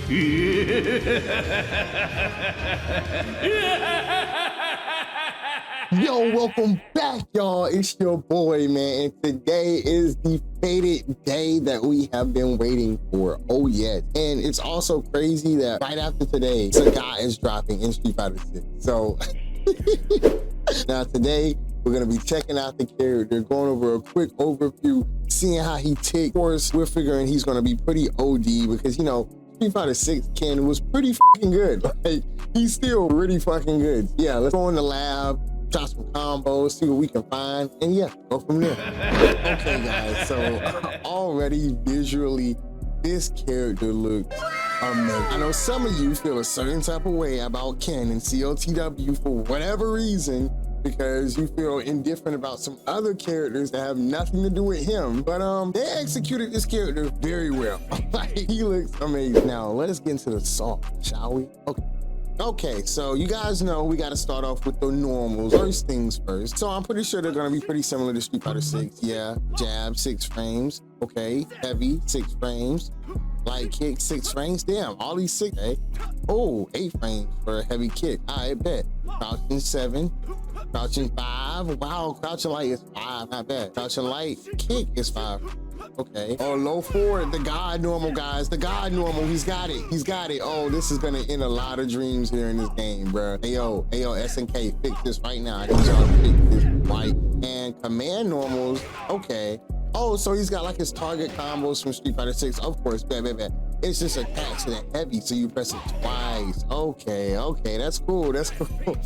Yo, welcome back, y'all. It's your boy, man, and today is the fated day that we have been waiting for. Oh yes, and it's also crazy that right after today, Cotw is dropping in Street Fighter 6. So now today we're gonna be checking out the character, going over a quick overview, seeing how he ticks. Of course, we're figuring he's gonna be pretty OD because, you know, Street Fighter 6 Ken was pretty fucking good. Like, he's still really fucking good. Yeah, let's go in the lab, try some combos, see what we can find, and yeah, go from there. Okay, guys, so already visually, this character looks amazing. I know some of you feel a certain type of way about Ken and Cotw for whatever reason, because you feel indifferent about some other characters that have nothing to do with him, but they executed this character very well. Like, he looks amazing. Now, let us get into the song, shall we? Okay, so you guys know we got to start off with the normals. First things first. So I'm pretty sure they're going to be pretty similar to Street Fighter 6. Yeah, jab, 6 frames. Okay, heavy, 6 frames. Light kick, 6 frames. Damn, all these 6. Okay. Oh, 8 frames for a heavy kick. I bet. Crouching 7. Crouching 5. Wow, crouching light is 5. Not bad. Crouching light kick is 5. Okay. Oh, low forward, the God normal, guys. The God normal, he's got it. He's got it. Oh, this is gonna end a lot of dreams here in this game, bro. Hey yo, SNK, fix this right now. I need y'all to fix this right. And command normals, okay. Oh, so he's got like his target combos from Street Fighter 6. Of course, bad. It's just attached to the heavy, so you press it twice. Okay, that's cool, that's cool.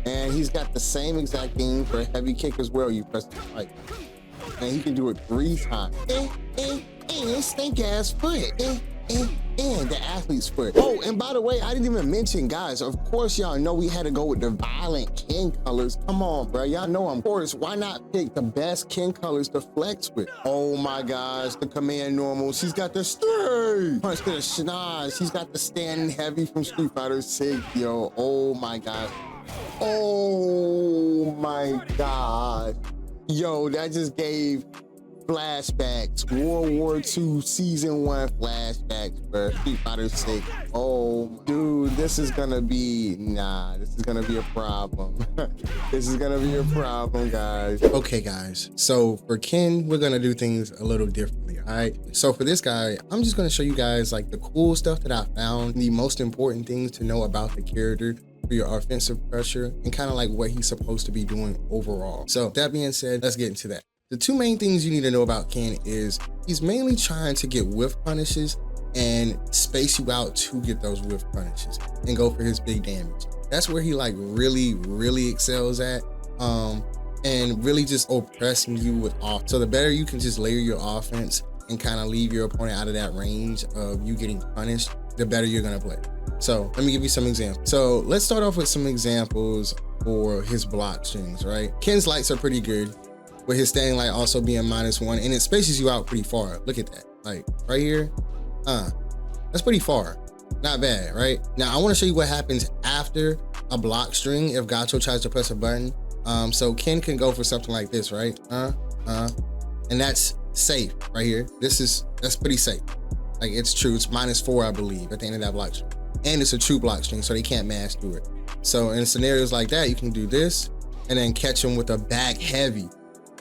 And he's got the same exact thing for a heavy kick as well. You press it twice. And he can do it 3 times. Stink ass foot. The athlete's foot. Oh, and by the way, I didn't even mention, guys, of course y'all know we had to go with the violent Ken colors. Come on, bro, y'all know I'm. Of course, why not pick the best Ken colors to flex with? Oh my gosh, the command normal. She's got the stay punch to the schnoz. She's got the standing heavy from Street Fighter 6, yo. Oh my gosh. Oh my God. Yo, that just gave flashbacks, World War II Season 1 flashbacks for Street Fighter 6. Oh, dude, this is gonna be, this is gonna be a problem. This is gonna be a problem, guys. Okay, guys, so for Ken, we're gonna do things a little differently, all right? So for this guy, I'm just gonna show you guys like the cool stuff that I found, the most important things to know about the character for your offensive pressure, and kind of like what he's supposed to be doing overall. So that being said, let's get into that. The 2 main things you need to know about Ken is he's mainly trying to get whiff punishes and space you out to get those whiff punishes and go for his big damage. That's where he like really excels at, and really just oppressing you with off. So the better you can just layer your offense and kind of leave your opponent out of that range of you getting punished, the better you're gonna play. So let me give you some examples. So let's start off with some examples for his block strings, right? Ken's lights are pretty good, with his standing light also being -1, and it spaces you out pretty far. Look at that, like right here, that's pretty far. Not bad, right? Now I wanna show you what happens after a block string if Cotw tries to press a button. So Ken can go for something like this, right? And that's safe right here. That's pretty safe. Like, it's true, it's -4, I believe, at the end of that block string. And it's a true block string, so they can't mash through it. So in scenarios like that, you can do this and then catch them with a back heavy.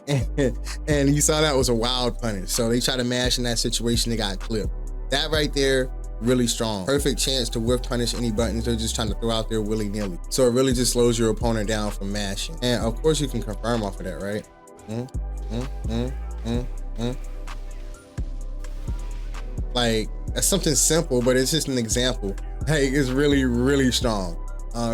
And you saw that was a wild punish. So they try to mash in that situation, they got clipped. That right there, really strong. Perfect chance to whiff punish any buttons they're just trying to throw out there willy-nilly. So it really just slows your opponent down from mashing. And of course you can confirm off of that, right? Like, that's something simple, but it's just an example. Hey, it's really strong.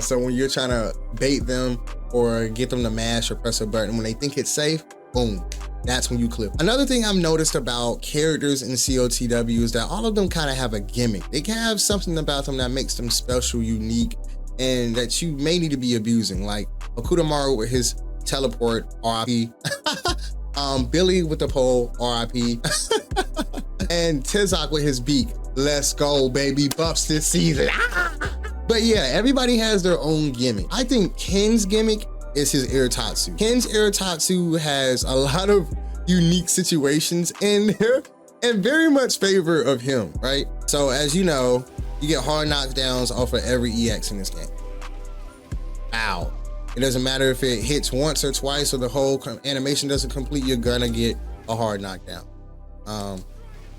So when you're trying to bait them or get them to mash or press a button, when they think it's safe, boom, that's when you clip. Another thing I've noticed about characters in Cotw is that all of them kind of have a gimmick. They can have something about them that makes them special, unique, and that you may need to be abusing. Like Akudamaru with his teleport, RIP. Billy with the pole, RIP. And Tizak with his beak. Let's go, baby, buffs this season. But yeah, everybody has their own gimmick. I think Ken's gimmick is his Iratatsu. Ken's Iratatsu has a lot of unique situations in there and very much favor of him, right? So as you know, you get hard knockdowns off of every EX in this game. Ow. It doesn't matter if it hits once or twice or the whole animation doesn't complete, you're gonna get a hard knockdown.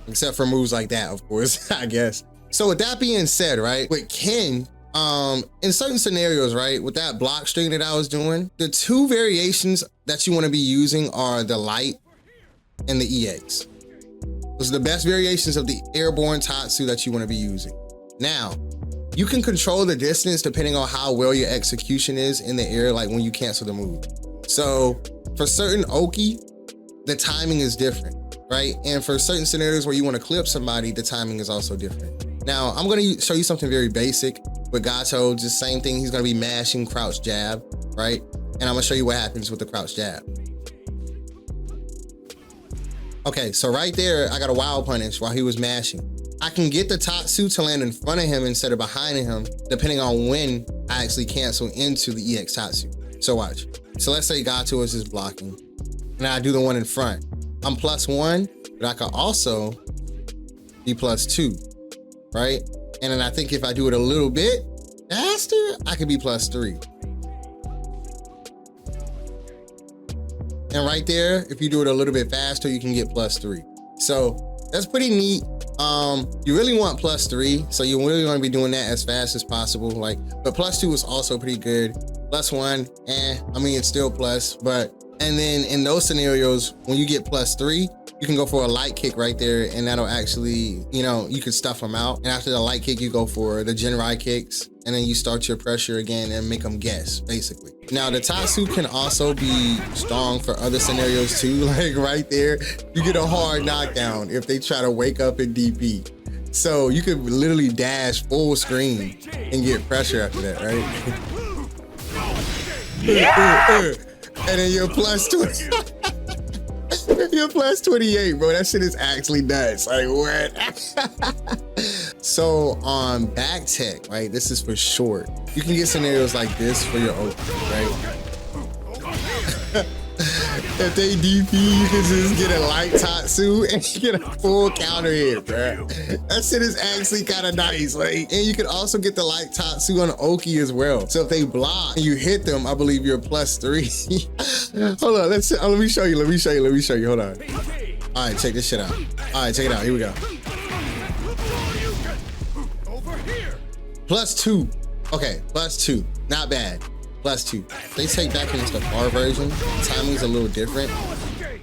Except for moves like that, of course, I guess. So with that being said, right, with Ken, in certain scenarios, right, with that block string that I was doing, the two variations that you want to be using are the light and the EX. Those are the best variations of the airborne Tatsu that you want to be using. Now, you can control the distance depending on how well your execution is in the air, like when you cancel the move. So for certain Oki, the timing is different, right? And for certain scenarios where you want to clip somebody, the timing is also different. Now, I'm going to show you something very basic with Cotw, just same thing. He's going to be mashing crouch jab, right? And I'm going to show you what happens with the crouch jab. Okay, so right there, I got a wild punish while he was mashing. I can get the Tatsu to land in front of him instead of behind him, depending on when I actually cancel into the EX Tatsu. So watch. So let's say Cotw is just blocking, and I do the one in front. I'm +1, but I could also be +2, right? And then I think if I do it a little bit faster, I could be +3. And right there, if you do it a little bit faster, you can get +3. So that's pretty neat. You really want +3, so you really want to be doing that as fast as possible. Like, but +2 is also pretty good. +1, I mean, it's still plus, but, and then in those scenarios, when you get +3, you can go for a light kick right there, and that'll actually, you know, you could stuff them out. And after the light kick, you go for the Genrai kicks, and then you start your pressure again and make them guess, basically. Now, the Tatsu can also be strong for other scenarios too. Like right there, you get a hard knockdown if they try to wake up in DP. So you could literally dash full screen and get pressure after that, right? And then you're +20. You're +28, bro. That shit is actually nuts. Like, what? So on back tech, right? This is for short. You can get scenarios like this for your Oki, right? If they DP, you can just get a light Tatsu and get a full counter hit, bro. That shit is actually kind of nice. Like, and you can also get the light Tatsu on Oki as well. So if they block and you hit them, I believe you're +3. Hold on, let me show you. Hold on. All right, check this shit out. All right, check it out. Here we go. +2. Okay, +2. Not bad. +2. They take back into the far version. The timing's a little different.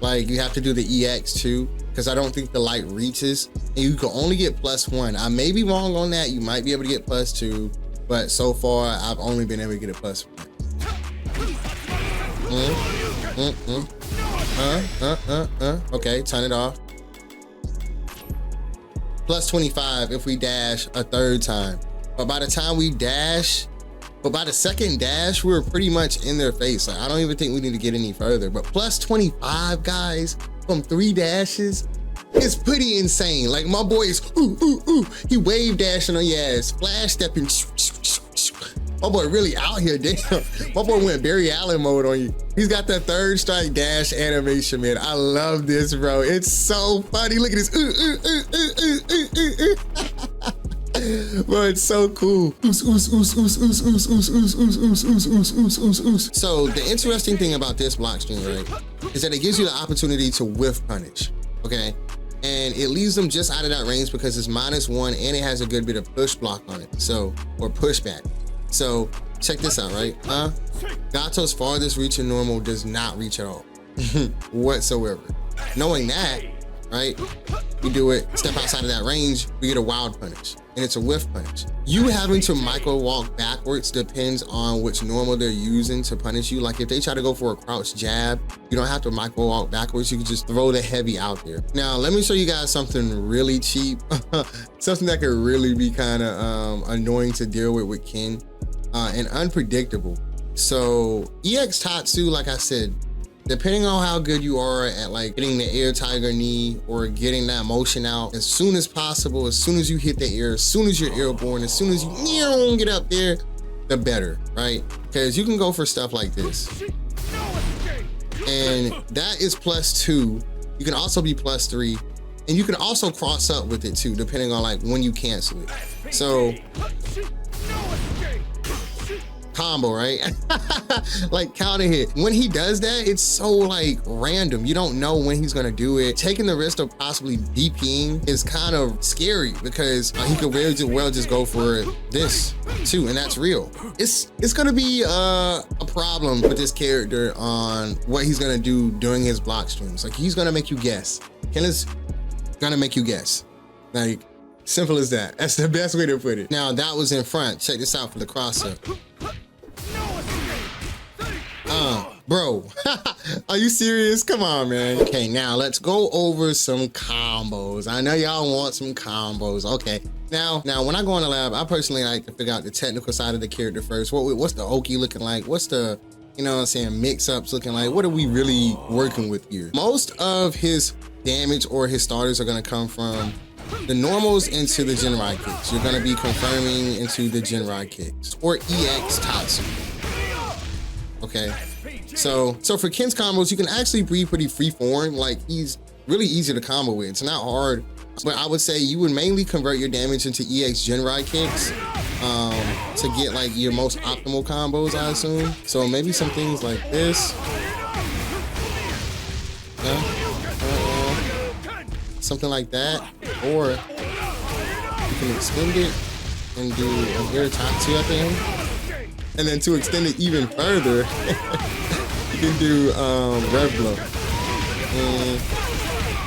Like, you have to do the EX too, because I don't think the light reaches, and you can only get +1. I may be wrong on that. You might be able to get +2, but so far I've only been able to get a +1. Okay, turn it off. +25 if we dash a third time. But by the time we dash, by the second dash, we're pretty much in their face. Like, I don't even think we need to get any further. But +25, guys, from 3 dashes, it's pretty insane. Like, my boy is, he wave dashing on your ass, flash stepping. My boy really out here, damn. My boy went Barry Allen mode on you. He's got that third strike dash animation, man. I love this, bro. It's so funny. Look at this. Bro, it's so cool. So the interesting thing about this block string, right, is that it gives you the opportunity to whiff punish, okay? And it leaves them just out of that range because it's -1 and it has a good bit of push block on it, so, or pushback. So check this out, right? Cotw's farthest reach in normal does not reach at all, whatsoever. Knowing that, right, we do it, step outside of that range, we get a wild punish, and it's a whiff punish. You having to micro walk backwards depends on which normal they're using to punish you. Like if they try to go for a crouch jab, you don't have to micro walk backwards, you can just throw the heavy out there. Now, let me show you guys something really cheap, something that could really be kind of annoying to deal with Ken, and unpredictable. So EX Tatsu, like I said, depending on how good you are at like getting the air tiger knee or getting that motion out as soon as possible, as soon as you hit the air, as soon as you're airborne, as soon as you get up there, the better, right? Because you can go for stuff like this. And that is +2. You can also be +3. And you can also cross up with it too, depending on like when you cancel it. So combo, right? Like counter hit. When he does that, it's so like random. You don't know when he's gonna do it. Taking the risk of possibly DPing is kind of scary because he could very well just go for this too, and that's real. It's gonna be a problem with this character on what he's gonna do during his block streams. Like he's gonna make you guess. Ken is gonna make you guess. Like simple as that. That's the best way to put it. Now that was in front. Check this out for the cross up. Bro, are you serious? Come on, man. Okay, now let's go over some combos. I know y'all want some combos. Okay, now when I go in the lab, I personally like to figure out the technical side of the character first. What's the Oki looking like? What's the, you know what I'm saying, mix-ups looking like? What are we really working with here? Most of his damage or his starters are gonna come from the normals into the Genrai kicks. You're gonna be confirming into the Genrai kicks or EX Tatsu. Okay, so for Ken's combos, you can actually be pretty freeform. Like he's really easy to combo with. It's not hard, but I would say you would mainly convert your damage into EX Genrai kicks to get like your most optimal combos, I assume. So maybe some things like this. Something like that, or you can extend it and do an air Tatsu at the end. And then to extend it even further, you can do rev blow. And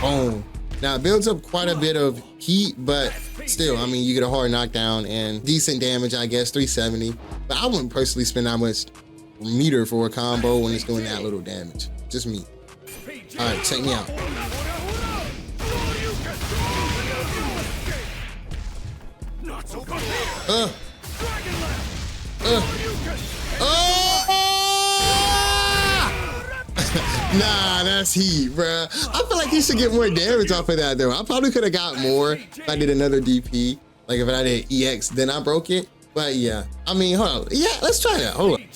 boom. Now it builds up quite a bit of heat, but still, I mean, you get a hard knockdown and decent damage, I guess, 370. But I wouldn't personally spend that much meter for a combo when it's doing that little damage. Just me. All right, check me out. Nah, that's heat, bruh. I feel like he should get more damage off of that, though. I probably could have got more if I did another DP. Like if I did EX, then I broke it. But yeah, I mean, hold on. Yeah, let's try that. Hold on.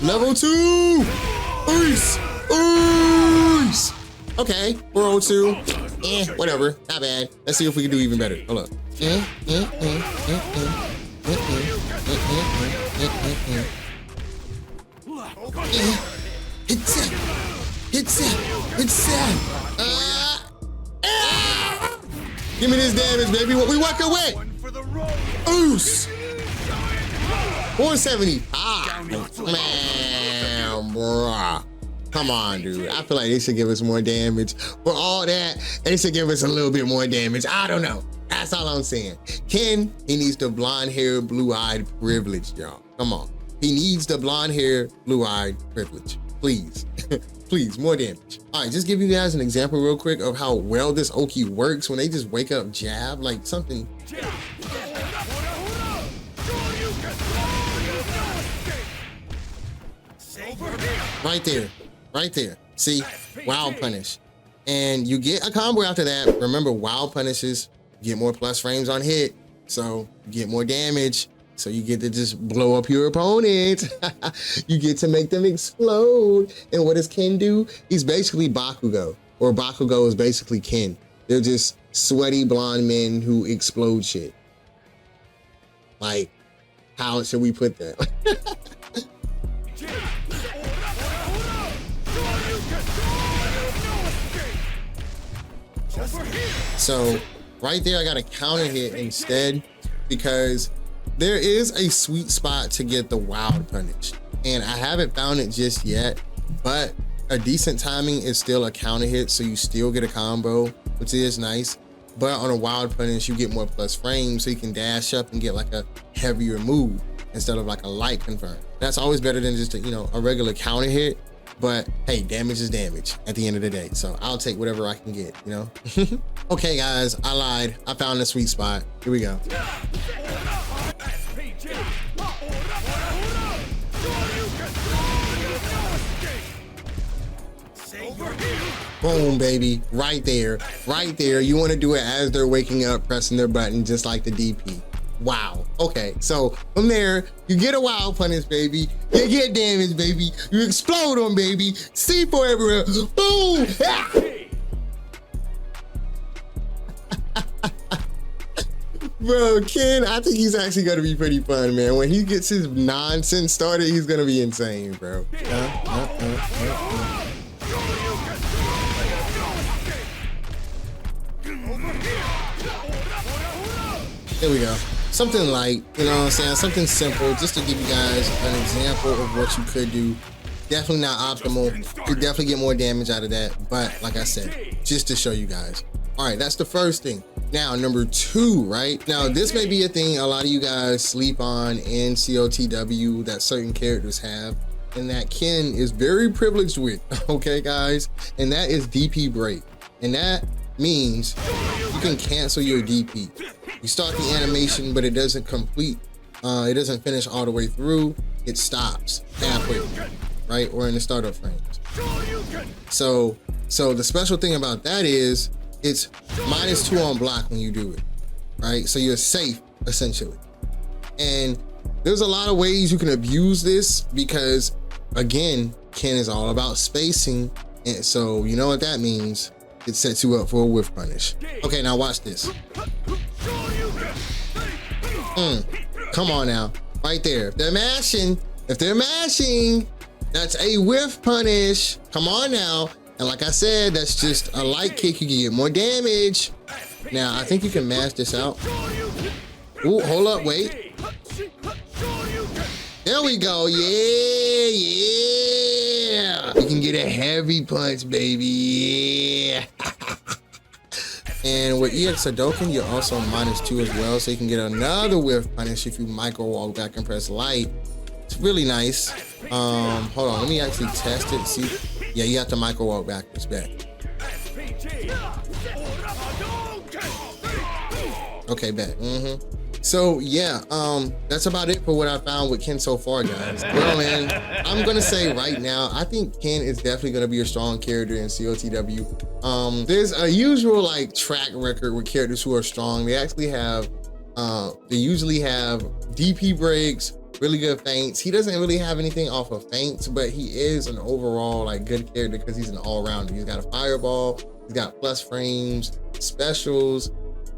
Level 2. Oof. Okay, 402. Whatever, not bad. Let's see if we can do even better. Hold up. It's it. Give me this damage, baby. What we working with? Oos. 470. Man, bruh. Come on, dude. I feel like they should give us more damage. For all that, they should give us a little bit more damage. I don't know. That's all I'm saying. Ken, he needs the blonde hair, blue-eyed privilege, y'all. Come on. He needs the blonde hair, blue-eyed privilege. Please. Please, more damage. All right, just give you guys an example real quick of how well this Oki works when they just wake up jab, like something. Right there. See, wild punish. And you get a combo after that. Remember, wild punishes, you get more plus frames on hit. So you get more damage. So you get to just blow up your opponent. You get to make them explode. And what does Ken do? He's basically Bakugo, or Bakugo is basically Ken. They're just sweaty blonde men who explode shit. Like, how should we put that? So right there, I got a counter hit instead because there is a sweet spot to get the wild punish. And I haven't found it just yet, but a decent timing is still a counter hit. So you still get a combo, which is nice. But on a wild punish, you get more plus frames so you can dash up and get like a heavier move instead of like a light confirm. That's always better than just a regular counter hit. But hey, damage is damage at the end of the day. So I'll take whatever I can get, Okay, guys, I lied. I found the sweet spot. Here we go. Boom, baby. Right there. You want to do it as they're waking up, pressing their button, just like the DP. Wow. Okay, so from there, you get a wild punish, baby. You get damage, baby. You explode on, baby. C4 everywhere. Boom! Ah! Bro, Ken, I think he's actually gonna be pretty fun, man. When he gets his nonsense started, he's gonna be insane, bro. There we go. Something light, you know what I'm saying? Something simple, just to give you guys an example of what you could do. Definitely not optimal. You definitely get more damage out of that, but like I said, just to show you guys. All right, that's the first thing. Now, number two, right? Now, this may be a thing a lot of you guys sleep on in COTW that certain characters have, and that Ken is very privileged with, okay, guys? And that is DP break. And that means you can cancel your DP. You start the animation, but it doesn't complete. It doesn't finish all the way through. It stops halfway, right? Or in the startup frames. So the special thing about that is it's -2 on block when you do it, right? So you're safe, essentially. And there's a lot of ways you can abuse this because, again, Ken is all about spacing. And so you know what that means. It sets you up for a whiff punish. Okay, now watch this. Come on now, right there. If they're mashing, that's a whiff punish. Come on now. And like I said, that's just a light kick. You can get more damage. Now, I think you can mash this out. Ooh, hold up, wait. There we go, yeah. You can get a heavy punch, baby, yeah. And with EX Hadouken, you're also -2 as well, so you can get another whiff punish if you micro walk back and press light. It's really nice. Hold on, let me actually test it, see. Yeah, you have to micro walk backwards back. Okay, back. So yeah, that's about it for what I found with Ken so far, guys. Well, man, I'm gonna say right now, I think Ken is definitely gonna be a strong character in COTW. There's a usual like track record with characters who are strong. They actually have, they usually have DP breaks, really good feints. He doesn't really have anything off of feints, but he is an overall like good character because he's an all-rounder. He's got a fireball, he's got plus frames, specials,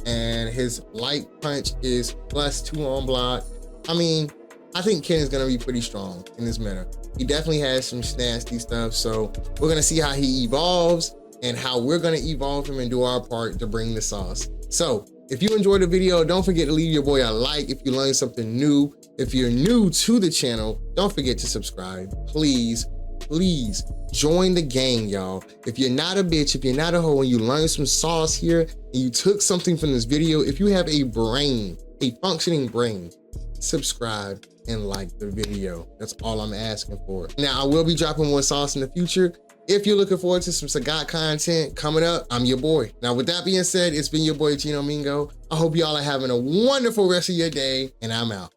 and his light punch is +2 on block. I mean, I think Ken is gonna be pretty strong in this meta. He definitely has some nasty stuff, so we're gonna see how he evolves and how we're gonna evolve him and do our part to bring the sauce. So if you enjoyed the video, don't forget to leave your boy a like if you learned something new. If you're new to the channel, don't forget to subscribe. Please join the gang, y'all. If you're not a bitch, if you're not a hoe, and you learned some sauce here, and you took something from this video, if you have a brain, a functioning brain, subscribe and like the video. That's all I'm asking for. Now, I will be dropping more sauce in the future. If you're looking forward to some Sagat content coming up, I'm your boy. Now, with that being said, it's been your boy, Gino Mingo. I hope y'all are having a wonderful rest of your day, and I'm out.